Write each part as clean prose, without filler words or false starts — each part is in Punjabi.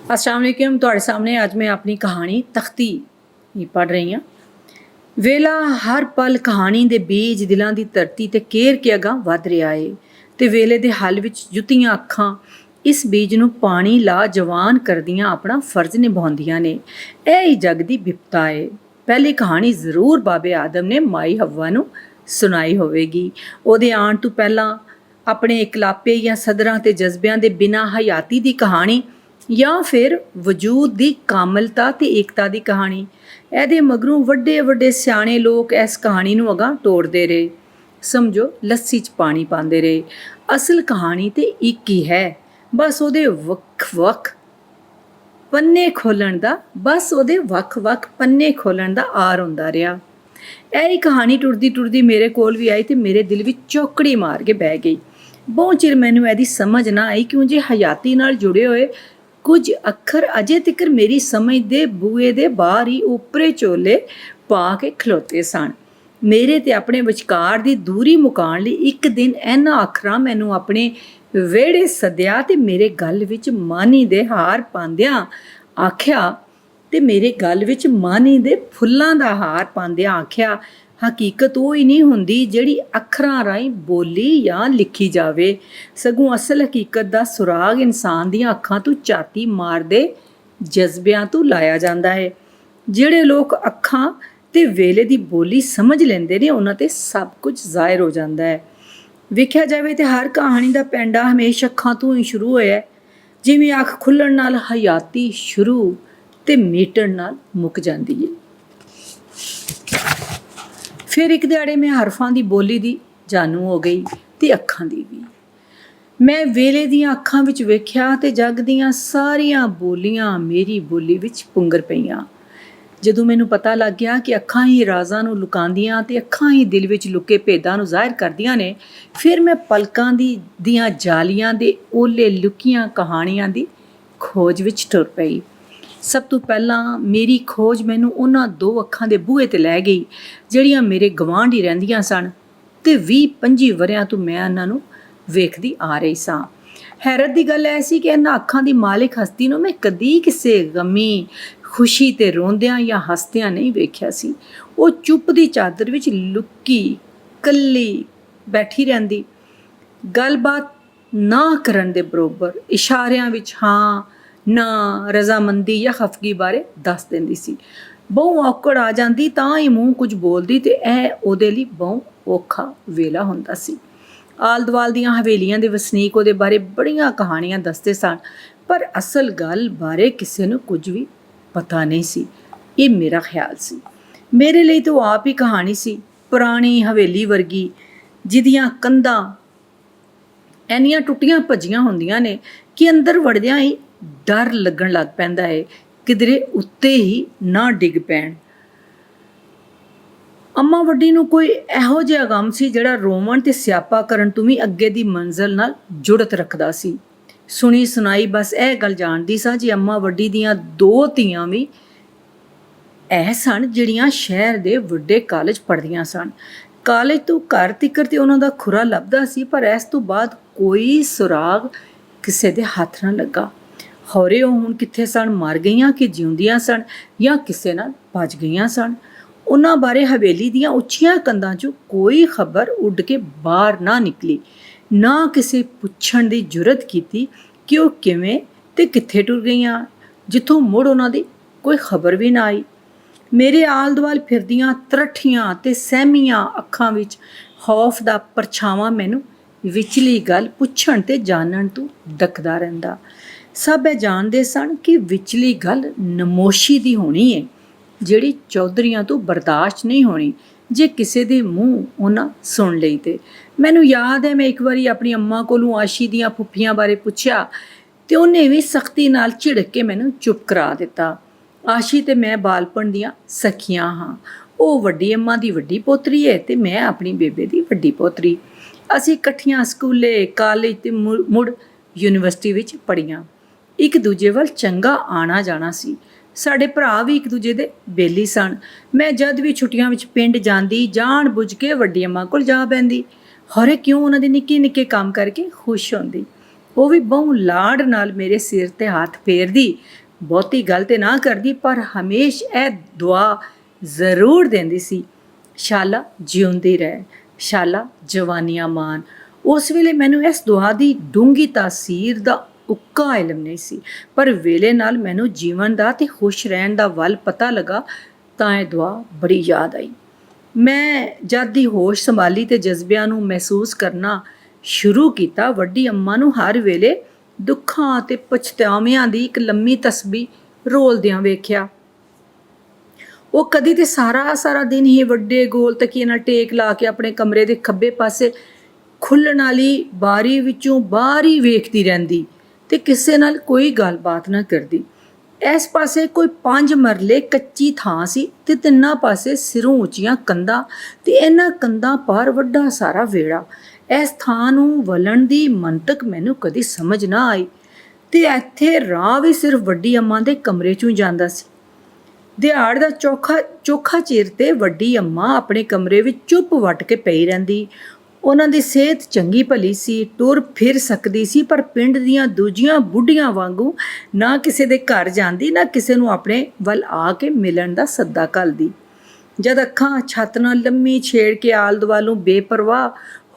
अस्सलाम वालेकुम। ਤੁਹਾਡੇ ਸਾਹਮਣੇ ਅੱਜ ਮੈਂ ਆਪਣੀ ਕਹਾਣੀ ਤਖਤੀ ਹੀ ਪੜ੍ਹ ਰਹੀ ਹਾਂ। ਵੇਲਾ ਹਰ ਪਲ ਕਹਾਣੀ ਦੇ ਬੀਜ ਦਿਲਾਂ ਦੀ ਧਰਤੀ ਤੇ ਕੇਰ ਕੇ ਅਗਾਂਹ ਵੱਧ ਰਿਹਾ ਏ ਤੇ ਵੇਲੇ ਦੇ ਹੱਲ ਵਿੱਚ ਜੁੱਤੀਆਂ ਅੱਖਾਂ ਇਸ ਬੀਜ ਨੂੰ ਪਾਣੀ ਲਾ ਜਵਾਨ ਕਰਦੀਆਂ ਆਪਣਾ ਫਰਜ਼ ਨਿਭਾਉਂਦੀਆਂ ਨੇ। ਇਹ ਹੀ ਜਗ ਦੀ ਬਿਪਤਾ ਏ। ਪਹਿਲੀ ਕਹਾਣੀ ਜ਼ਰੂਰ ਬਾਬੇ ਆਦਮ ਨੇ ਮਾਈ ਹੱਵਾ ਨੂੰ ਸੁਣਾਈ ਹੋਵੇਗੀ। ਉਹਦੇ ਆਉਣ ਤੋਂ ਪਹਿਲਾਂ ਆਪਣੇ ਇਕਲਾਪੇ ਜਾਂ ਸਦਰਾਂ ਤੇ ਜਜ਼ਬਿਆਂ ਦੇ ਬਿਨਾਂ ਹਯਾਤੀ ਦੀ ਕਹਾਣੀ ਜਾਂ ਫਿਰ ਵਜੂਦ ਦੀ ਕਾਮਲਤਾ ਤੇ ਏਕਤਾ ਦੀ ਕਹਾਣੀ। ਇਹਦੇ ਮਗਰੋਂ ਵੱਡੇ ਵੱਡੇ ਸਿਆਣੇ ਲੋਕ ਇਸ ਕਹਾਣੀ ਨੂੰ ਅਗਾਂਹ ਤੋੜਦੇ ਰਹੇ, ਸਮਝੋ ਲੱਸੀ 'ਚ ਪਾਣੀ ਪਾਉਂਦੇ ਰਹੇ। ਅਸਲ ਕਹਾਣੀ ਤੇ ਇੱਕ ਹੀ ਹੈ, ਬਸ ਉਹਦੇ ਵੱਖ-ਵੱਖ ਪੰਨੇ ਖੋਲ੍ਹਣ ਦਾ ਆਰ ਹੁੰਦਾ ਰਿਹਾ। ਇਹ ਹੀ ਕਹਾਣੀ ਟੁਰਦੀ ਟੁਰਦੀ ਮੇਰੇ ਕੋਲ ਵੀ ਆਈ ਤੇ ਮੇਰੇ ਦਿਲ ਵਿੱਚ ਚੌਕੜੀ ਮਾਰ ਕੇ ਬਹਿ ਗਈ। ਬਹੁਤ ਚਿਰ ਮੈਨੂੰ ਇਹਦੀ ਸਮਝ ਨਾ ਆਈ ਕਿਉਂ ਜੇ ਹਯਾਤੀ ਨਾਲ ਜੁੜੇ ਹੋਏ ਕੁਝ ਅੱਖਰ ਅਜੇ ਤੱਕ ਮੇਰੀ ਸਮਝ ਦੇ ਬੂਏ ਦੇ ਬਾਹਰ ਹੀ ਉਪਰੇ ਚੋਲੇ ਪਾ ਕੇ ਖਲੋਤੇ ਸਨ। ਮੇਰੇ ਤੇ ਆਪਣੇ ਵਿਚਕਾਰ ਦੀ ਦੂਰੀ ਮੁਕਾਉਣ ਲਈ ਇੱਕ ਦਿਨ ਇਹਨਾਂ ਅੱਖਰਾਂ ਮੈਨੂੰ ਆਪਣੇ ਵਿਹੜੇ ਸੱਦਿਆ ਤੇ ਮੇਰੇ ਗਲ ਵਿੱਚ ਮਾਨੀ ਦੇ ਹਾਰ ਪਾਉਂਦਿਆਂ ਆਖਿਆ ਫੁੱਲਾਂ ਦਾ ਹਾਰ ਪਾਉਂਦਿਆਂ ਆਖਿਆ, ਹਕੀਕਤ ਉਹ ਹੀ ਨਹੀਂ ਹੁੰਦੀ ਜਿਹੜੀ ਅੱਖਰਾਂ ਰਾਹੀਂ ਬੋਲੀ ਜਾਂ ਲਿਖੀ ਜਾਵੇ, ਸਗੋਂ ਅਸਲ ਹਕੀਕਤ ਦਾ ਸੁਰਾਗ ਇਨਸਾਨ ਦੀਆਂ ਅੱਖਾਂ ਤੋਂ ਝਾਤੀ ਮਾਰਦੇ ਜਜ਼ਬਿਆਂ ਤੋਂ ਲਾਇਆ ਜਾਂਦਾ ਹੈ। ਜਿਹੜੇ ਲੋਕ ਅੱਖਾਂ ਤੇ ਵੇਲੇ ਦੀ ਬੋਲੀ ਸਮਝ ਲੈਂਦੇ ਨੇ ਉਹਨਾਂ ਤੇ ਸਭ ਕੁਝ ਜ਼ਾਹਿਰ ਹੋ ਜਾਂਦਾ ਹੈ। ਵੇਖਿਆ ਜਾਵੇ ਤੇ ਹਰ ਕਹਾਣੀ ਦਾ ਪੈਂਡਾ ਹਮੇਸ਼ਾ ਅੱਖਾਂ ਤੋਂ ਹੀ ਸ਼ੁਰੂ ਹੋਇਆ ਹੈ। ਜਿਵੇਂ ਅੱਖ ਖੁੱਲ੍ਹਣ ਨਾਲ ਹਯਾਤੀ ਸ਼ੁਰੂ ਤੇ ਮੀਟਣ ਨਾਲ ਮੁੱਕ ਜਾਂਦੀ ਹੈ। ਫਿਰ ਇੱਕ ਦਿਹਾੜੇ ਮੈਂ ਹਰਫਾਂ ਦੀ ਬੋਲੀ ਦੀ ਜਾਣੂ ਹੋ ਗਈ ਤੇ ਅੱਖਾਂ ਦੀ ਵੀ। ਮੈਂ ਵੇਲੇ ਦੀਆਂ ਅੱਖਾਂ ਵਿੱਚ ਵੇਖਿਆ ਤੇ ਜੱਗ ਦੀਆਂ ਸਾਰੀਆਂ ਬੋਲੀਆਂ ਮੇਰੀ ਬੋਲੀ ਵਿੱਚ ਪੁੰਗਰ ਪਈਆਂ। ਜਦੋਂ ਮੈਨੂੰ ਪਤਾ ਲੱਗ ਗਿਆ ਕਿ ਅੱਖਾਂ ਹੀ ਰਾਜ਼ਾਂ ਨੂੰ ਲੁਕਾਉਂਦੀਆਂ ਤੇ ਅੱਖਾਂ ਹੀ ਦਿਲ ਵਿੱਚ ਲੁਕੇ ਭੇਦਾਂ ਨੂੰ ਜ਼ਾਹਿਰ ਕਰਦੀਆਂ ਨੇ, ਫਿਰ ਮੈਂ ਪਲਕਾਂ ਦੀਆਂ ਜਾਲੀਆਂ ਦੇ ਓਲੇ ਲੁਕੀਆਂ ਕਹਾਣੀਆਂ ਦੀ ਖੋਜ ਵਿੱਚ ਟੁਰ ਪਈ। ਸਭ ਤੋਂ ਪਹਿਲਾਂ ਮੇਰੀ ਖੋਜ ਮੈਨੂੰ ਉਹਨਾਂ ਦੋ ਅੱਖਾਂ ਦੇ ਬੂਹੇ 'ਤੇ ਲੈ ਗਈ ਜਿਹੜੀਆਂ ਮੇਰੇ ਗਵਾਂਢ ਹੀ ਰਹਿੰਦੀਆਂ ਸਨ ਤੇ 20-25 ਵਰ੍ਹਿਆਂ ਤੋਂ ਮੈਂ ਉਹਨਾਂ ਨੂੰ ਵੇਖਦੀ ਆ ਰਹੀ ਸਾਂ। ਹੈਰਤ ਦੀ ਗੱਲ ਐ ਸੀ ਕਿ ਇਹਨਾਂ ਅੱਖਾਂ ਦੀ ਮਾਲਿਕ ਹਸਤੀ ਨੂੰ ਮੈਂ ਕਦੀ ਕਿਸੇ ਗਮੀ, ਖੁਸ਼ੀ ਤੇ ਰੋਂਦਿਆਂ ਜਾਂ ਹੱਸਦਿਆਂ ਨਹੀਂ ਵੇਖਿਆ ਸੀ। ਉਹ ਚੁੱਪ ਦੀ ਚਾਦਰ ਵਿੱਚ ਲੁਕੀ ਕੱਲੀ ਬੈਠੀ ਰਹਿੰਦੀ, ਗੱਲਬਾਤ ਨਾ ਕਰਨ ਦੇ ਬਰੋਬਰ ਇਸ਼ਾਰਿਆਂ ਵਿੱਚ ਹਾਂ ਨਾ, ਰਜ਼ਾਮੰਦੀ ਜਾਂ ਖਫਗੀ ਬਾਰੇ ਦੱਸ ਦਿੰਦੀ ਸੀ। ਬਹੁ ਔਕੜ ਆ ਜਾਂਦੀ ਤਾਂ ਹੀ ਮੂੰਹ ਕੁਝ ਬੋਲਦੀ ਤੇ ਇਹ ਉਹਦੇ ਲਈ ਬਹੁ ਔਖਾ ਵੇਲਾ ਹੁੰਦਾ ਸੀ। ਆਲ ਦੁਆਲ ਦੀਆਂ ਹਵੇਲੀਆਂ ਦੇ ਵਸਨੀਕ ਉਹਦੇ ਬਾਰੇ ਬੜੀਆਂ ਕਹਾਣੀਆਂ ਦੱਸਦੇ ਸਨ, ਪਰ ਅਸਲ ਗੱਲ ਬਾਰੇ ਕਿਸੇ ਨੂੰ ਕੁਝ ਵੀ ਪਤਾ ਨਹੀਂ ਸੀ। ਇਹ ਮੇਰਾ ਖਿਆਲ ਸੀ। ਮੇਰੇ ਲਈ ਤਾਂ ਉਹ ਆਪ ਹੀ ਕਹਾਣੀ ਸੀ, ਪੁਰਾਣੀ ਹਵੇਲੀ ਵਰਗੀ, ਜਿਹਦੀਆਂ ਕੰਧਾਂ ਇੰਨੀਆਂ ਟੁੱਟੀਆਂ ਭੱਜੀਆਂ ਹੁੰਦੀਆਂ ਨੇ ਕਿ ਅੰਦਰ ਵੜਦਿਆਂ ਹੀ ਡਰ ਲੱਗਣ ਲੱਗ ਪੈਂਦਾ ਹੈ ਕਿਧਰੇ ਉੱਤੇ ਹੀ ਨਾ ਡਿੱਗ ਪੈਣ। ਅੰਮਾ ਵੱਡੀ ਨੂੰ ਕੋਈ ਇਹੋ ਜਿਹਾ ਗਮ ਸੀ ਜਿਹੜਾ ਰੋਵਣ ਤੇ ਸਿਆਪਾ ਕਰਨ ਤੋਂ ਵੀ ਅੱਗੇ ਦੀ ਮੰਜ਼ਲ ਨਾਲ ਜੁੜਤ ਰੱਖਦਾ ਸੀ। ਸੁਣੀ ਸੁਣਾਈ ਬਸ ਇਹ ਗੱਲ ਜਾਣਦੀ ਸਾਂ ਜੀ ਅੰਮਾ ਵੱਡੀ ਦੀਆਂ 2 ਧੀਆਂ ਵੀ ਇਹ ਸਨ ਜਿਹੜੀਆਂ ਸ਼ਹਿਰ ਦੇ ਵੱਡੇ ਕਾਲਜ ਪੜ੍ਹਦੀਆਂ ਸਨ। ਕਾਲਜ ਤੋਂ ਘਰ ਤੀਕਰ ਤੇ ਉਹਨਾਂ ਦਾ ਖੁਰਾ ਲੱਭਦਾ ਸੀ, ਪਰ ਇਸ ਤੋਂ ਬਾਅਦ ਕੋਈ ਸੁਰਾਗ ਕਿਸੇ ਦੇ ਹੱਥ ਨਾ ਲੱਗਾ। ਖੌਰੇ ਉਹ ਹੁਣ ਕਿੱਥੇ ਸਨ, ਮਰ ਗਈਆਂ ਕਿ ਜਿਉਂਦੀਆਂ ਸਨ ਜਾਂ ਕਿਸੇ ਨਾਲ ਭੱਜ ਗਈਆਂ ਸਨ। ਉਹਨਾਂ ਬਾਰੇ ਹਵੇਲੀ ਦੀਆਂ ਉੱਚੀਆਂ ਕੰਧਾਂ 'ਚੋਂ ਕੋਈ ਖਬਰ ਉੱਡ ਕੇ ਬਾਹਰ ਨਾ ਨਿਕਲੀ, ਨਾ ਕਿਸੇ ਪੁੱਛਣ ਦੀ ਜੁਰਤ ਕੀਤੀ ਕਿ ਉਹ ਕਿਵੇਂ ਤੇ ਕਿੱਥੇ ਟੁਰ ਗਈਆਂ, ਜਿੱਥੋਂ ਮੁੜ ਉਹਨਾਂ ਦੀ ਕੋਈ ਖਬਰ ਵੀ ਨਾ ਆਈ। ਮੇਰੇ ਆਲ ਦੁਆਲ ਫਿਰਦੀਆਂ ਤਰੱਠੀਆਂ ਤੇ ਸਹਿਮੀਆਂ ਅੱਖਾਂ ਵਿੱਚ ਖੌਫ ਦਾ ਪਰਛਾਵਾਂ ਮੈਨੂੰ ਵਿਚਲੀ ਗੱਲ ਪੁੱਛਣ ਤੇ ਜਾਣਨ ਤੋਂ ਡੱਕਦਾ ਰਹਿੰਦਾ। ਸਭ ਇਹ ਜਾਣਦੇ ਸਨ ਕਿ ਵਿਚਲੀ ਗੱਲ ਨਮੋਸ਼ੀ ਦੀ ਹੋਣੀ ਹੈ, ਜਿਹੜੀ ਚੌਧਰੀਆਂ ਤੋਂ ਬਰਦਾਸ਼ਤ ਨਹੀਂ ਹੋਣੀ ਜੇ ਕਿਸੇ ਦੇ ਮੂੰਹ ਉਹਨਾਂ ਸੁਣ ਲਈ ਤੇ। ਮੈਨੂੰ ਯਾਦ ਹੈ ਮੈਂ ਇੱਕ ਵਾਰੀ ਆਪਣੀ ਅੰਮਾ ਕੋਲੋਂ ਆਸ਼ੀ ਦੀਆਂ ਫੁੱਫੀਆਂ ਬਾਰੇ ਪੁੱਛਿਆ ਤੇ ਉਹਨੇ ਵੀ ਸਖਤੀ ਨਾਲ ਝਿੜਕ ਕੇ ਮੈਨੂੰ ਚੁੱਪ ਕਰਾ ਦਿੱਤਾ। ਆਸ਼ੀ ਤੇ ਮੈਂ ਬਾਲਪਣ ਦੀਆਂ ਸਖੀਆਂ ਹਾਂ। ਉਹ ਵੱਡੀ ਅੰਮਾ ਦੀ ਵੱਡੀ ਪੋਤਰੀ ਹੈ ਤੇ ਮੈਂ ਆਪਣੀ ਬੇਬੇ ਦੀ ਵੱਡੀ ਪੋਤਰੀ। ਅਸੀਂ ਇਕੱਠੀਆਂ ਸਕੂਲੇ, ਕਾਲਜ ਤੇ ਮੁੜ ਯੂਨੀਵਰਸਿਟੀ ਵਿੱਚ ਪੜ੍ਹੀਆਂ। ਇੱਕ ਦੂਜੇ ਵੱਲ ਚੰਗਾ ਆਣਾ ਜਾਣਾ ਸੀ। ਸਾਡੇ ਭਰਾ ਵੀ ਇੱਕ ਦੂਜੇ ਦੇ ਬੇਲੀ ਸਨ। ਮੈਂ ਜਦ ਵੀ ਛੁੱਟੀਆਂ ਵਿੱਚ ਪਿੰਡ ਜਾਂਦੀ ਜਾਣ ਬੁੱਝ ਕੇ ਵੱਡੀ ਅੰਮਾ ਕੋਲ ਜਾ ਬਹਿੰਦੀ। ਖੌਰੇ ਕਿਉਂ ਉਹਨਾਂ ਦੇ ਨਿੱਕੇ ਨਿੱਕੇ ਕੰਮ ਕਰਕੇ ਖੁਸ਼ ਹੁੰਦੀ। ਉਹ ਵੀ ਬਹੁ ਲਾਡ ਨਾਲ ਮੇਰੇ ਸਿਰ ਤੇ ਹੱਥ ਫੇਰਦੀ, ਬਹੁਤੀ ਗੱਲ ਤੇ ਨਾ ਕਰਦੀ, ਪਰ ਹਮੇਸ਼ ਇਹ ਦੁਆ ਜ਼ਰੂਰ ਦਿੰਦੀ ਸੀ, ਸ਼ਾਲਾ ਜਿਉਂਦੀ ਰਹਿ, ਸ਼ਾਲਾ ਜਵਾਨੀਆਂ ਮਾਨ। ਉਸ ਵੇਲੇ ਮੈਨੂੰ ਇਸ ਦੁਆ ਦੀ ਡੂੰਘੀ ਤਾਸੀਰ ਦਾ ਉੱਕਾ ਇਲਮ ਨਹੀਂ ਸੀ, ਪਰ ਵੇਲੇ ਨਾਲ ਮੈਨੂੰ ਜੀਵਨ ਦਾ ਤੇ ਖੁਸ਼ ਰਹਿਣ ਦਾ ਵੱਲ ਪਤਾ ਲੱਗਾ ਤਾਂ ਇਹ ਦੁਆ ਬੜੀ ਯਾਦ ਆਈ। ਮੈਂ ਜਦ ਦੀ ਹੋਸ਼ ਸੰਭਾਲੀ ਤੇ ਜਜ਼ਬਿਆਂ ਨੂੰ ਮਹਿਸੂਸ ਕਰਨਾ ਸ਼ੁਰੂ ਕੀਤਾ, ਵੱਡੀ ਅੰਮਾ ਨੂੰ ਹਰ ਵੇਲੇ ਦੁੱਖਾਂ ਤੇ ਪਛਤਾਵਿਆਂ ਦੀ ਇੱਕ ਲੰਮੀ ਤਸਬੀਹ ਰੋਲਦਿਆਂ ਵੇਖਿਆ। ਉਹ ਕਦੀ ਤੇ ਸਾਰਾ ਦਿਨ ਹੀ ਵੱਡੇ ਗੋਲ ਤਕੀਏ ਨਾਲ ਟੇਕ ਲਾ ਕੇ ਆਪਣੇ ਕਮਰੇ ਦੇ ਖੱਬੇ ਪਾਸੇ ਖੁੱਲ੍ਹਣ ਵਾਲੀ ਬਾਰੀ ਵਿੱਚੋਂ ਬਾਹਰ ਹੀ ਵੇਖਦੀ ਰਹਿੰਦੀ ਤੇ ਕਿਸੇ ਨਾਲ ਕੋਈ ਗੱਲਬਾਤ ਨਾ ਕਰਦੀ। ਇਸ ਪਾਸੇ ਕੋਈ 5 ਮਰਲੇ ਕੱਚੀ ਥਾਂ ਸੀ ਤੇ ਤਿੰਨਾਂ ਪਾਸੇ ਸਿਰੋਂ ਉੱਚੀਆਂ ਕੰਧਾਂ ਤੇ ਇਹਨਾਂ ਕੰਧਾਂ ਪਾਰ ਵੱਡਾ ਸਾਰਾ ਵਿਹੜਾ। ਇਸ ਥਾਂ ਨੂੰ ਵਲਣ ਦੀ ਮੰਤਕ ਮੈਨੂੰ ਕਦੀ ਸਮਝ ਨਾ ਆਈ ਤੇ ਇੱਥੇ ਰਾਹ ਵੀ ਸਿਰਫ ਵੱਡੀ ਅੰਮਾ ਦੇ ਕਮਰੇ 'ਚੋਂ ਜਾਂਦਾ ਸੀ। ਦਿਹਾੜ ਦਾ ਚੋਖਾ ਚਿਰ ਤੇ ਵੱਡੀ ਅੰਮਾ ਆਪਣੇ ਕਮਰੇ ਵਿੱਚ ਚੁੱਪ ਵੱਟ ਕੇ ਪਈ ਰਹਿੰਦੀ। ਉਹਨਾਂ ਦੀ ਸਿਹਤ ਚੰਗੀ ਭਲੀ ਸੀ, ਟੁਰ ਫਿਰ ਸਕਦੀ ਸੀ, ਪਰ ਪਿੰਡ ਦੀਆਂ ਦੂਜੀਆਂ ਬੁੱਢੀਆਂ ਵਾਂਗੂ ਨਾ ਕਿਸੇ ਦੇ ਘਰ ਜਾਂਦੀ, ਨਾ ਕਿਸੇ ਨੂੰ ਆਪਣੇ ਵੱਲ ਆ ਕੇ ਮਿਲਣ ਦਾ ਸੱਦਾ ਘੱਲਦੀ। ਜਦ ਅੱਖਾਂ ਛੱਤ ਨਾਲ ਲੰਮੀ ਛੇੜ ਕੇ ਆਲ ਦੁਆਲ ਨੂੰ ਬੇਪਰਵਾਹ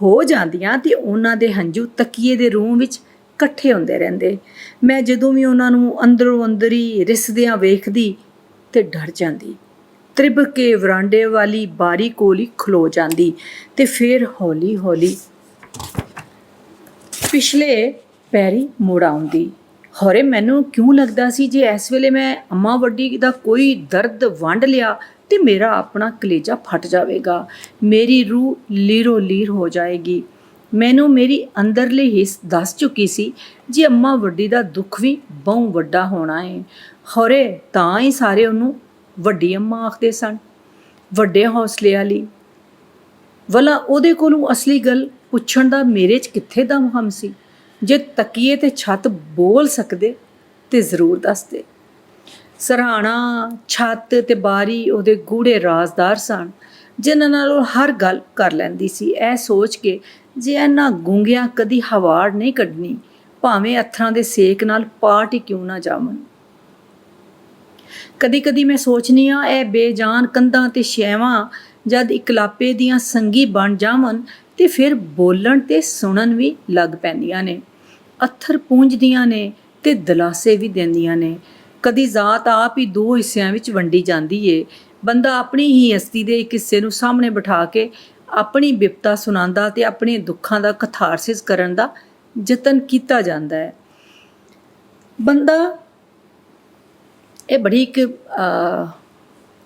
ਹੋ ਜਾਂਦੀਆਂ ਤੇ ਉਹਨਾਂ ਦੇ ਹੰਝੂ ਤਕੀਏ ਦੇ ਰੂਮ ਵਿੱਚ ਇਕੱਠੇ ਹੁੰਦੇ ਰਹਿੰਦੇ। ਮੈਂ ਜਦੋਂ ਵੀ ਉਹਨਾਂ ਨੂੰ ਅੰਦਰੋਂ ਅੰਦਰ ਹੀ ਰਿਸਦਿਆਂ ਵੇਖਦੀ ਤੇ ਡਰ ਜਾਂਦੀ, ਤ੍ਰਿਬ ਕੇ ਵਰਾਂਡੇ ਵਾਲੀ ਬਾਰੀ ਕੋਲ ਹੀ ਖਲੋ ਜਾਂਦੀ ਤੇ ਫਿਰ ਹੌਲੀ ਪਿਛਲੇ ਪੈਰੀ ਮੁੜ ਆਉਂਦੀ। ਹੋਰੇ ਮੈਨੂੰ ਕਿਉਂ ਲੱਗਦਾ ਸੀ ਜੇ ਇਸ ਵੇਲੇ ਮੈਂ ਅੰਮਾ ਵੱਡੀ ਦਾ ਕੋਈ ਦਰਦ ਵੰਡ ਲਿਆ ਤੇ ਮੇਰਾ ਆਪਣਾ ਕਲੇਜਾ ਫਟ ਜਾਵੇਗਾ, ਮੇਰੀ ਰੂਹ ਲੀਰੋ ਲੀਰ ਹੋ ਜਾਏਗੀ। ਮੈਨੂੰ ਮੇਰੀ ਅੰਦਰਲੀ ਹਿੱਸ ਦੱਸ ਚੁੱਕੀ ਸੀ ਜੇ ਅੰਮਾ ਵੱਡੀ ਦਾ ਦੁੱਖ ਵੀ ਬਹੁ ਵੱਡਾ ਹੋਣਾ ਹੈ। ਹੋਰੇ ਤਾਂ ਹੀ ਸਾਰੇ ਉਹਨੂੰ ਵੱਡੀ ਅੰਮਾ ਆਖਦੇ ਸਨ, ਵੱਡੇ ਹੌਸਲੇ ਵਾਲੀ। ਵਲਾ ਉਹਦੇ ਕੋਲੋਂ ਅਸਲੀ ਗੱਲ ਪੁੱਛਣ ਦਾ ਮੇਰੇ 'ਚ ਕਿੱਥੇ ਦਮ ਸੀ। ਜੇ ਤਕੀਏ ਤੇ ਛੱਤ ਬੋਲ ਸਕਦੇ ਤੇ ਜ਼ਰੂਰ ਦੱਸਦੇ। ਸਰਹਾਣਾ, ਛੱਤ ਤੇ ਬਾਰੀ ਉਹਦੇ ਗੂੜੇ ਰਾਜ਼ਦਾਰ ਸਨ ਜਿਨ੍ਹਾਂ ਨਾਲ ਉਹ ਹਰ ਗੱਲ ਕਰ ਲੈਂਦੀ ਸੀ। ਇਹ ਸੋਚ ਕੇ ਜੇ ਇਹਨਾਂ ਗੂੰਗਿਆਂ ਕਦੀ ਹਵਾੜ ਨਹੀਂ ਕੱਢਣੀ, ਭਾਵੇਂ ਅੱਥਰਾਂ ਦੇ ਸੇਕ ਨਾਲ ਪਾਟ ਹੀ ਕਿਉਂ ਨਾ ਜਾਵਣ। ਕਦੀ ਮੈਂ ਸੋਚਨੀ ਹਾਂ ਇਹ ਬੇਜਾਨ ਕੰਧਾਂ ਤੇ ਸ਼ੈਵਾਂ ਜਦ ਇਕਲਾਪੇ ਦੀਆਂ ਸੰਗੀ ਬਣ ਜਾਵਣ ਤੇ ਫਿਰ ਬੋਲਣ ਤੇ ਸੁਣਨ ਵੀ ਲੱਗ ਪੈਂਦੀਆਂ ਨੇ, ਅੱਥਰ ਪੂੰਝਦੀਆਂ ਨੇ ਤੇ ਦਲਾਸੇ ਵੀ ਦਿੰਦੀਆਂ ਨੇ। ਕਦੀ ਜ਼ਾਤ ਆਪ ਹੀ 2 ਹਿੱਸਿਆਂ ਵਿੱਚ ਵੰਡੀ ਜਾਂਦੀ ਏ। ਬੰਦਾ ਆਪਣੀ ਹੀ ਹਸਤੀ ਦੇ ਇੱਕ ਹਿੱਸੇ ਨੂੰ ਸਾਹਮਣੇ ਬਿਠਾ ਕੇ ਆਪਣੀ ਬਿਪਤਾ ਸੁਣਾਉਂਦਾ ਤੇ ਆਪਣੇ ਦੁੱਖਾਂ ਦਾ ਕਥਾਰਸਿਸ ਕਰਨ ਦਾ ਯਤਨ ਕੀਤਾ ਜਾਂਦਾ ਹੈ। ਬੰਦਾ ਇਹ ਬੜੀ ਇੱਕ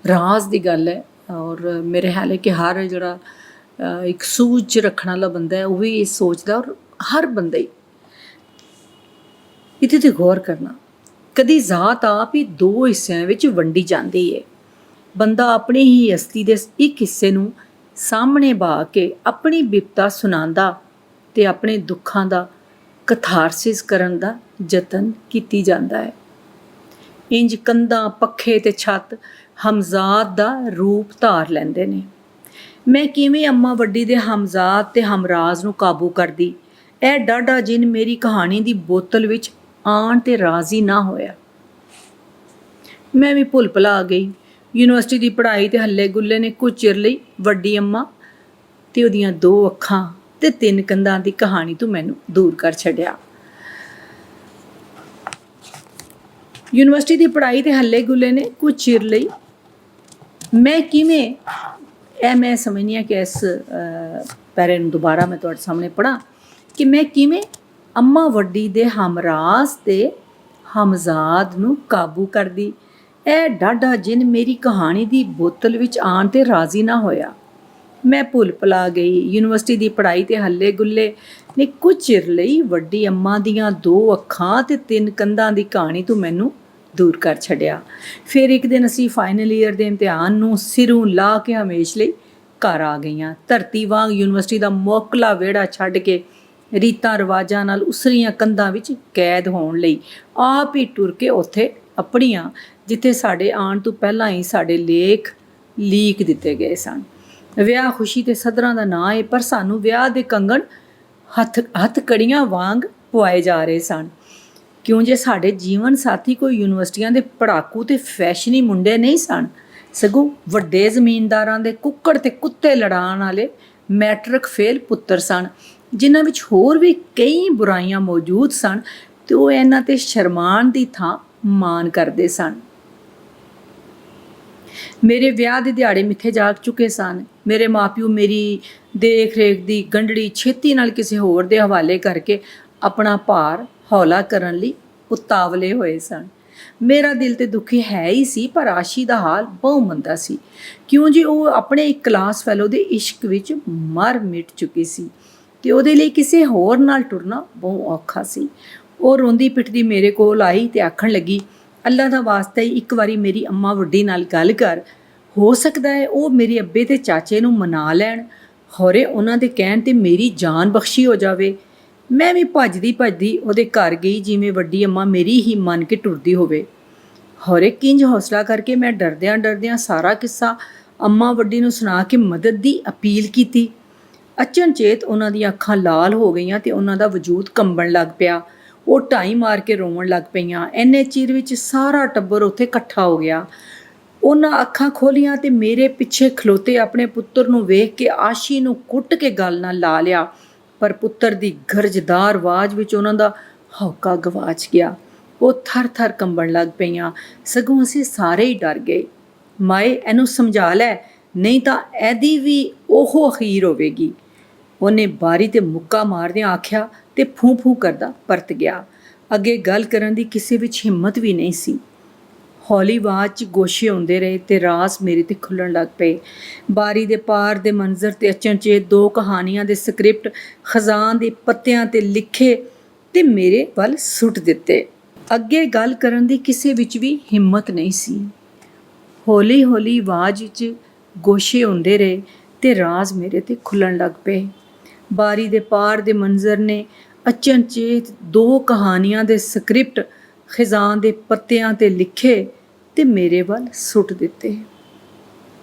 ਰਾਜ਼ ਦੀ ਗੱਲ ਹੈ ਔਰ ਮੇਰੇ ਖਿਆਲ ਹੈ ਕਿ ਹਰ ਜਿਹੜਾ ਇੱਕ ਸੂਝ ਰੱਖਣ ਵਾਲਾ ਬੰਦਾ ਹੈ ਉਹ ਵੀ ਇਹ ਸੋਚਦਾ, ਔਰ ਹਰ ਬੰਦਾ ਹੀ ਇਹਦੇ 'ਤੇ ਗੌਰ ਕਰਨਾ। ਕਦੀ ਜ਼ਾਤ ਆਪ ਹੀ 2 ਹਿੱਸਿਆਂ ਵਿੱਚ ਵੰਡੀ ਜਾਂਦੀ ਹੈ। ਬੰਦਾ ਆਪਣੀ ਹੀ ਹਸਤੀ ਦੇ ਇੱਕ ਹਿੱਸੇ ਨੂੰ ਸਾਹਮਣੇ ਬਾ ਕੇ ਆਪਣੀ ਬਿਪਤਾ ਸੁਣਾਉਂਦਾ ਤੇ ਆਪਣੇ ਦੁੱਖਾਂ ਦਾ ਕਥਾਰਸਿਸ ਕਰਨ ਦਾ ਯਤਨ ਕੀਤੀ ਜਾਂਦਾ ਹੈ। ਇੰਜ ਕੰਧਾਂ, ਪੱਖੇ ਤੇ ਛੱਤ ਹਮਜ਼ਾਦ ਦਾ ਰੂਪ ਧਾਰ ਲੈਂਦੇ ਨੇ। ਮੈਂ ਕਿਵੇਂ ਅੰਮਾ ਵੱਡੀ ਦੇ ਹਮਜ਼ਾਦ ਤੇ ਹਮਰਾਜ਼ ਨੂੰ ਕਾਬੂ ਕਰਦੀ, ਇਹ ਡਾਢਾ ਜਿਨ ਮੇਰੀ ਕਹਾਣੀ ਦੀ ਬੋਤਲ ਵਿੱਚ ਆਣ ਤੇ ਰਾਜ਼ੀ ਨਾ ਹੋਇਆ। ਮੈਂ ਵੀ ਭੁੱਲ ਭੁਲਾ ਗਈ। ਯੂਨੀਵਰਸਿਟੀ ਦੀ ਪੜ੍ਹਾਈ ਤੇ ਹੱਲੇ ਗੁੱਲੇ ਨੇ ਕੁਝ ਚਿਰ ਲਈ ਵੱਡੀ ਅੰਮਾ ਤੇ ਉਹਦੀਆਂ 2 ਅੱਖਾਂ ਤੇ 3 ਕੰਧਾਂ ਦੀ ਕਹਾਣੀ ਤੋਂ ਮੈਨੂੰ ਦੂਰ ਕਰ ਛੱਡਿਆ। ਯੂਨੀਵਰਸਿਟੀ ਦੀ ਪੜ੍ਹਾਈ ਤੇ ਹੱਲੇ ਗੁੱਲੇ ਨੇ ਕੁਝ ਚਿਰ ਲਈ ਮੈਂ ਕਿਵੇਂ, ਇਹ ਮੈਂ ਸਮਝਦੀ ਹਾਂ ਕਿ ਇਸ ਪੈਰੇ ਨੂੰ ਦੁਬਾਰਾ ਮੈਂ ਤੁਹਾਡੇ ਸਾਹਮਣੇ ਪੜ੍ਹਾਂ ਕਿ ਮੈਂ ਕਿਵੇਂ ਅੰਮਾ ਵੱਡੀ ਦੇ ਹਮਰਾਜ਼ ਤੇ ਹਮਜ਼ਾਦ ਨੂੰ ਕਾਬੂ ਕਰਦੀ। ਇਹ ਡਾਢਾ ਜਿਨ ਮੇਰੀ ਕਹਾਣੀ ਦੀ ਬੋਤਲ ਵਿੱਚ ਆਣ ਤੇ ਰਾਜ਼ੀ ਨਾ ਹੋਇਆ। ਮੈਂ ਭੁੱਲ ਭੁਲਾ ਗਈ। ਯੂਨੀਵਰਸਿਟੀ ਦੀ ਪੜ੍ਹਾਈ ਤੇ ਹੱਲੇ ਗੁੱਲੇ ਨੇ ਕੁਝ ਚਿਰ ਲਈ ਵੱਡੀ ਅੰਮਾ ਦੀਆਂ 2 ਅੱਖਾਂ ਤੇ 3 ਕੰਧਾਂ ਦੀ ਕਹਾਣੀ ਤੋਂ ਮੈਨੂੰ ਦੂਰ ਕਰ ਛੱਡਿਆ। ਫਿਰ ਇੱਕ ਦਿਨ ਅਸੀਂ ਫਾਈਨਲ ਈਅਰ ਦੇ ਇਮਤਿਹਾਨ ਨੂੰ ਸਿਰੋਂ ਲਾ ਕੇ ਹਮੇਸ਼ ਲਈ ਘਰ ਆ ਗਈਆਂ। ਧਰਤੀ ਵਾਂਗ ਯੂਨੀਵਰਸਿਟੀ ਦਾ ਮੋਕਲਾ ਵਿਹੜਾ ਛੱਡ ਕੇ ਰੀਤਾਂ ਰਿਵਾਜ਼ਾਂ ਨਾਲ ਉਸਰੀਆਂ ਕੰਧਾਂ ਵਿੱਚ ਕੈਦ ਹੋਣ ਲਈ ਆਪ ਹੀ ਟੁਰ ਕੇ ਉੱਥੇ ਆਪਣੀਆਂ, ਜਿੱਥੇ ਸਾਡੇ ਆਉਣ ਤੋਂ ਪਹਿਲਾਂ ਹੀ ਸਾਡੇ ਲੇਖ ਲੀਕ ਦਿੱਤੇ ਗਏ ਸਨ। ਵਿਆਹ ਖੁਸ਼ੀ ਤੇ ਸਦਰਾਂ ਦਾ ਨਾਂ ਹੈ, ਪਰ ਸਾਨੂੰ ਵਿਆਹ ਦੇ ਕੰਗਣ ਹੱਥ ਕੜੀਆਂ ਵਾਂਗ ਪਵਾਏ ਜਾ ਰਹੇ ਸਨ। ਕਿਉਂ ਜੇ ਸਾਡੇ ਜੀਵਨ ਸਾਥੀ ਕੋਈ ਯੂਨੀਵਰਸਿਟੀਆਂ ਦੇ ਪੜ੍ਹਾਕੂ ਤੇ ਫੈਸ਼ਨੀ ਮੁੰਡੇ ਨਹੀਂ ਸਨ, ਸਗੋਂ ਵੱਡੇ ਜ਼ਮੀਨਦਾਰਾਂ ਦੇ ਕੁੱਕੜ ਤੇ ਕੁੱਤੇ ਲੜਾਉਣ ਵਾਲੇ ਮੈਟ੍ਰਿਕ ਫੇਲ ਪੁੱਤਰ ਸਨ, ਜਿਨ੍ਹਾਂ ਵਿੱਚ ਹੋਰ ਵੀ ਕਈ ਬੁਰਾਈਆਂ ਮੌਜੂਦ ਸਨ ਤੇ ਉਹ ਇਹਨਾਂ ਤੇ ਸ਼ਰਮਾਨ ਦੀ ਥਾਂ ਮਾਣ ਕਰਦੇ ਸਨ। ਮੇਰੇ ਵਿਆਹ ਦੇ ਦਿਹਾੜੇ ਮਿੱਥੇ ਜਾ ਚੁੱਕੇ ਸਨ। ਮੇਰੇ ਮਾਪਿਓ ਮੇਰੀ ਦੇਖ ਰੇਖ ਦੀ ਗੰਢੜੀ ਛੇਤੀ ਨਾਲ ਕਿਸੇ ਹੋਰ ਦੇ ਹਵਾਲੇ ਕਰਕੇ ਆਪਣਾ ਭਾਰ ਹੌਲਾ ਕਰਨ ਲਈ ਉਤਾਵਲੇ ਹੋਏ ਸਨ। ਮੇਰਾ ਦਿਲ ਤੇ ਦੁਖੀ ਹੈ ਹੀ ਸੀ, ਪਰ ਆਸ਼ੀ ਦਾ ਹਾਲ ਬਹੁ ਮੰਦਾ ਸੀ, ਕਿਉਂ ਜੀ ਉਹ ਆਪਣੇ ਇੱਕ ਕਲਾਸ ਫੈਲੋ ਦੇ ਇਸ਼ਕ ਵਿੱਚ ਮਰ ਮਿਟ ਚੁੱਕੀ ਸੀ ਤੇ ਉਹਦੇ ਲਈ ਕਿਸੇ ਹੋਰ ਨਾਲ ਟੁਰਨਾ ਬਹੁਤ ਔਖਾ ਸੀ। ਉਹ ਰੋਂਦੀ ਪਿੱਟਦੀ ਮੇਰੇ ਕੋਲ ਆਈ ਤੇ ਆਖਣ ਲੱਗੀ, ਅੱਲਾ ਦਾ ਵਾਸਤਾ ਹੀ ਇੱਕ ਵਾਰੀ ਮੇਰੀ ਅੰਮਾ ਵੱਡੀ ਨਾਲ ਗੱਲ ਕਰ, ਹੋ ਸਕਦਾ ਹੈ ਉਹ ਮੇਰੇ ਅੱਬੇ ਤੇ ਚਾਚੇ ਨੂੰ ਮਨਾ ਲੈਣ, ਹੋਰੇ ਉਹਨਾਂ ਦੇ ਕਹਿਣ ਤੇ ਮੇਰੀ ਜਾਨ ਬਖਸ਼ੀ ਹੋ ਜਾਵੇ। ਮੈਂ ਵੀ ਭੱਜਦੀ ਭੱਜਦੀ ਉਹਦੇ ਘਰ ਗਈ, ਜਿਵੇਂ ਵੱਡੀ ਅੰਮਾ ਮੇਰੀ ਹੀ ਮੰਨ ਕੇ ਟੁਰਦੀ ਹੋਵੇ। ਹੋਰੇ ਕਿੰਜ ਹੌਸਲਾ ਕਰਕੇ ਮੈਂ ਡਰਦਿਆਂ ਡਰਦਿਆਂ ਸਾਰਾ ਕਿੱਸਾ ਅੰਮਾ ਵੱਡੀ ਨੂੰ ਸੁਣਾ ਕੇ ਮਦਦ ਦੀ ਅਪੀਲ ਕੀਤੀ। ਅਚਨਚੇਤ ਉਹਨਾਂ ਦੀਆਂ ਅੱਖਾਂ ਲਾਲ ਹੋ ਗਈਆਂ ਤੇ ਉਹਨਾਂ ਦਾ ਵਜੂਦ ਕੰਬਣ ਲੱਗ ਪਿਆ। ਉਹ ਢਾਈ ਮਾਰ ਕੇ ਰੋਣ ਲੱਗ ਪਈਆਂ। ਇੰਨੇ ਚਿਰ ਵਿੱਚ ਸਾਰਾ ਟੱਬਰ ਉੱਥੇ ਇਕੱਠਾ ਹੋ ਗਿਆ। ਉਹਨਾਂ ਅੱਖਾਂ ਖੋਲੀਆਂ ਤੇ ਮੇਰੇ ਪਿੱਛੇ ਖਲੋਤੇ ਆਪਣੇ ਪੁੱਤਰ ਨੂੰ ਵੇਖ ਕੇ ਆਸ਼ੀ ਨੂੰ ਕੁੱਟ ਕੇ ਗਲ ਨਾਲ ਲਾ ਲਿਆ, ਪਰ ਪੁੱਤਰ ਦੀ ਗਰਜਦਾਰ ਆਵਾਜ਼ ਵਿੱਚ ਉਹਨਾਂ ਦਾ ਹੌਕਾ ਗਵਾਚ ਗਿਆ। ਉਹ ਥਰ-ਥਰ ਕੰਬਣ ਲੱਗ ਪਈਆਂ, ਸਗੋਂ ਅਸੀਂ ਸਾਰੇ ਹੀ ਡਰ ਗਏ। ਮਾਏ, ਇਹਨੂੰ ਸਮਝਾ ਲੈ, ਨਹੀਂ ਤਾਂ ਇਹਦੀ ਵੀ ਉਹ ਅਖੀਰ ਹੋਵੇਗੀ। ਉਹਨੇ ਬਾਰੀ ਤੇ ਮੁੱਕਾ ਮਾਰਦਿਆਂ ਆਖਿਆ ਤੇ ਫੂੰ-ਫੂੰ ਕਰਦਾ ਪਰਤ ਗਿਆ। ਅੱਗੇ ਗੱਲ ਕਰਨ ਦੀ ਕਿਸੇ ਵਿੱਚ ਹਿੰਮਤ ਵੀ ਨਹੀਂ ਸੀ। ਹੌਲੀ ਆਵਾਜ਼ 'ਚ ਗੋਸ਼ੇ ਆਉਂਦੇ ਰਹੇ ਤੇ ਰਾਜ਼ ਮੇਰੇ ਤੇ ਖੁੱਲ੍ਹਣ ਲੱਗ ਪਏ। ਬਾਰੀ ਦੇ ਪਾਰ ਦੇ ਮੰਜ਼ਰ ਤੇ ਅਚਨਚੇਤ 2 ਕਹਾਣੀਆਂ ਦੇ ਸਕ੍ਰਿਪਟ ਖਜ਼ਾਨ ਦੇ ਪੱਤਿਆਂ ਤੇ ਲਿਖੇ ਤੇ ਮੇਰੇ ਵੱਲ ਸੁੱਟ ਦਿੱਤੇ। ਅੱਗੇ ਗੱਲ ਕਰਨ ਦੀ ਕਿਸੇ ਵਿੱਚ ਵੀ ਹਿੰਮਤ ਨਹੀਂ ਸੀ। ਹੌਲੀ ਹੌਲੀ ਆਵਾਜ਼ ਵਿੱਚ ਗੋਸ਼ੇ ਆਉਂਦੇ ਰਹੇ ਤੇ ਰਾਜ਼ ਮੇਰੇ ਤੇ ਖੁੱਲ੍ਹਣ ਲੱਗ ਪਏ। ਬਾਰੀ ਦੇ ਪਾਰ ਦੇ ਮੰਜ਼ਰ ਨੇ ਅਚਨਚੇਤ 2 ਕਹਾਣੀਆਂ ਦੇ ਸਕ੍ਰਿਪਟ ਖਜ਼ਾਨ ਦੇ ਪੱਤਿਆਂ ਤੇ ਲਿਖੇ ਤੇ ਮੇਰੇ ਵੱਲ ਸੁੱਟ ਦਿੱਤੇ।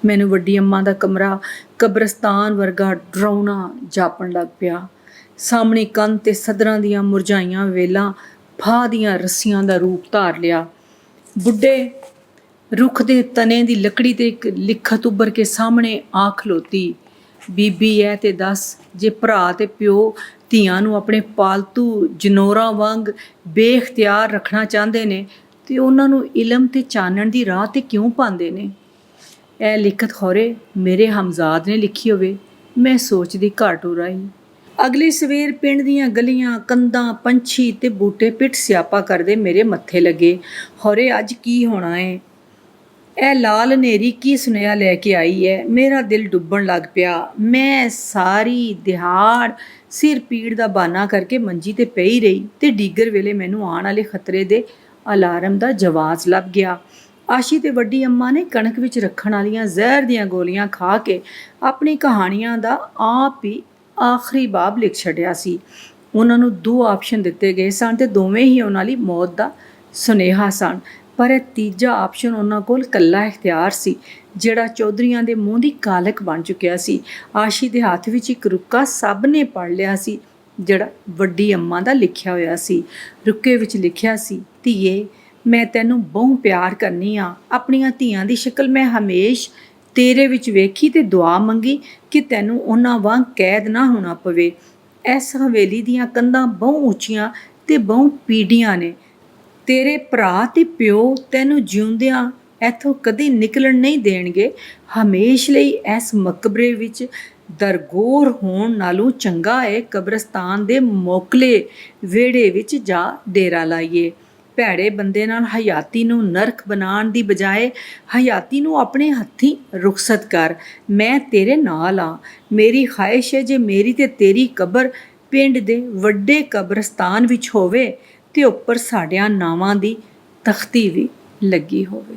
ਮੈਨੂੰ ਵੱਡੀ ਅੰਮਾ ਦਾ ਕਮਰਾ ਕਬਰਸਤਾਨ ਵਰਗਾ ਡਰਾਉਣਾ ਜਾਪਣ ਲੱਗ ਪਿਆ। ਸਾਹਮਣੇ ਕੰਧ ਤੇ ਸਦਰਾਂ ਦੀਆਂ ਮੁਰਝਾਈਆਂ ਵੇਲਾਂ ਫਾਹ ਦੀਆਂ ਰੱਸੀਆਂ ਦਾ ਰੂਪ ਧਾਰ ਲਿਆ। ਬੁੱਢੇ ਰੁੱਖ ਦੇ ਤਣੇ ਦੀ ਲੱਕੜੀ ਤੇ ਇੱਕ ਲਿਖਤ ਉੱਭਰ ਕੇ ਸਾਹਮਣੇ ਆ ਖਲੋਤੀ, ਬੀਬੀ ਐ ਤੇ ਦੱਸ, ਜੇ ਭਰਾ ਤੇ ਪਿਓ ਧੀਆਂ ਨੂੰ ਆਪਣੇ ਪਾਲਤੂ ਜਨੌਰਾਂ ਵਾਂਗ ਬੇਇਖਤਿਆਰ ਰੱਖਣਾ ਚਾਹੁੰਦੇ ਨੇ ਤੇ ਉਹਨਾਂ ਨੂੰ ਇਲਮ ਤੇ ਚਾਨਣ ਦੀ ਰਾਹ ਤੇ ਕਿਉਂ ਪਾਉਂਦੇ ਨੇ? ਇਹ ਲਿਖਤ ਖੌਰੇ ਮੇਰੇ ਹਮਜ਼ਾਦ ਨੇ ਲਿਖੀ ਹੋਵੇ, ਮੈਂ ਸੋਚਦੀ ਘਾਟ ਹੋ ਰਹੀ। ਅਗਲੀ ਸਵੇਰ ਪਿੰਡ ਦੀਆਂ ਗਲੀਆਂ, ਕੰਧਾਂ, ਪੰਛੀ ਤੇ ਬੂਟੇ ਪਿੱਟ ਸਿਆਪਾ ਕਰਦੇ ਮੇਰੇ ਮੱਥੇ ਲੱਗੇ। ਖੌਰੇ ਅੱਜ ਕੀ ਹੋਣਾ ਏ? ਇਹ ਲਾਲ ਹਨੇਰੀ ਕੀ ਸੁਨੇਹਾ ਲੈ ਕੇ ਆਈ ਹੈ? ਮੇਰਾ ਦਿਲ ਡੁੱਬਣ ਲੱਗ ਪਿਆ। ਮੈਂ ਸਾਰੀ ਦਿਹਾੜ ਸਿਰ ਪੀੜ ਦਾ ਬਹਾਨਾ ਕਰਕੇ ਮੰਜੀ ਤੇ ਪਈ ਰਹੀ ਤੇ ਡੀਗਰ ਵੇਲੇ ਮੈਨੂੰ ਆਉਣ ਵਾਲੇ ਖਤਰੇ ਦੇ ਅਲਾਰਮ ਦਾ ਜਵਾਜ਼ ਲੱਭ ਗਿਆ। ਆਸ਼ੀ ਤੇ ਵੱਡੀ ਅੰਮਾ ਨੇ ਕਣਕ ਵਿੱਚ ਰੱਖਣ ਵਾਲੀਆਂ ਜ਼ਹਿਰ ਦੀਆਂ ਗੋਲੀਆਂ ਖਾ ਕੇ ਆਪਣੀ ਕਹਾਣੀਆਂ ਦਾ ਆਪ ਹੀ ਆਖਰੀ ਬਾਬ ਲਿਖ ਛੱਡਿਆ ਸੀ। ਉਹਨਾਂ ਨੂੰ 2 ਆਪਸ਼ਨ ਦਿੱਤੇ ਗਏ ਸਨ ਤੇ ਦੋਵੇਂ ਹੀ ਉਹਨਾਂ ਲਈ ਮੌਤ ਦਾ ਸੁਨੇਹਾ ਸਨ, ਪਰ ਇਹ ਤੀਜਾ ਆਪਸ਼ਨ ਉਹਨਾਂ ਕੋਲ ਇਕੱਲਾ ਇਖਤਿਆਰ ਸੀ, ਜਿਹੜਾ ਚੌਧਰੀਆਂ ਦੇ ਮੂੰਹ ਦੀ ਕਾਲਕ ਬਣ ਚੁੱਕਿਆ ਸੀ। ਆਸ਼ੀ ਦੇ ਹੱਥ ਵਿੱਚ ਇੱਕ ਰੁੱਕਾ ਸਭ ਨੇ ਪੜ੍ਹ ਲਿਆ ਸੀ, ਜਿਹੜਾ ਵੱਡੀ ਅੰਮਾ ਦਾ ਲਿਖਿਆ ਹੋਇਆ ਸੀ। ਰੁੱਕੇ ਵਿੱਚ ਲਿਖਿਆ ਸੀ, ਧੀਏ, ਮੈਂ ਤੈਨੂੰ ਬਹੁ ਪਿਆਰ ਕਰਨੀ ਆ। ਆਪਣੀਆਂ ਧੀਆਂ ਦੀ ਸ਼ਕਲ ਮੈਂ ਹਮੇਸ਼ ਤੇਰੇ ਵਿੱਚ ਵੇਖੀ ਤੇ ਦੁਆ ਮੰਗੀ ਕਿ ਤੈਨੂੰ ਉਹਨਾਂ ਵਾਂਗ ਕੈਦ ਨਾ ਹੋਣਾ ਪਵੇ। ਇਸ ਹਵੇਲੀ ਦੀਆਂ ਕੰਧਾਂ ਬਹੁ ਉੱਚੀਆਂ ਤੇ ਬਹੁ ਪੀੜੀਆਂ ਨੇ। ਤੇਰੇ ਭਰਾ ਤੇ ਪਿਓ ਤੈਨੂੰ ਜਿਉਂਦਿਆਂ ਇੱਥੋਂ ਕਦੇ ਨਿਕਲਣ ਨਹੀਂ ਦੇਣਗੇ। ਹਮੇਸ਼ ਲਈ ਇਸ ਮਕਬਰੇ ਵਿੱਚ ਦਰਗੋਰ ਹੋਣ ਨਾਲੋਂ ਚੰਗਾ ਹੈ ਕਬਰਸਤਾਨ ਦੇ ਮੋਕਲੇ ਵਿਹੜੇ ਵਿੱਚ ਜਾ ਡੇਰਾ ਲਾਈਏ। ਭੈੜੇ ਬੰਦੇ ਨਾਲ ਹਯਾਤੀ ਨੂੰ ਨਰਕ ਬਣਾਉਣ ਦੀ ਬਜਾਏ ਹਯਾਤੀ ਨੂੰ ਆਪਣੇ ਹੱਥੀਂ ਰੁਖਸਤ ਕਰ। ਮੈਂ ਤੇਰੇ ਨਾਲ ਆ। ਮੇਰੀ ਖਾਹਿਸ਼ ਹੈ ਜੇ ਮੇਰੀ ਤੇ ਤੇਰੀ ਕਬਰ ਪਿੰਡ ਦੇ ਵੱਡੇ ਕਬਰਸਤਾਨ ਵਿੱਚ ਹੋਵੇ ਤੇ ਉੱਪਰ ਸਾਡਿਆਂ ਨਾਵਾਂ ਦੀ ਤਖਤੀ ਵੀ ਲੱਗੀ ਹੋਵੇ।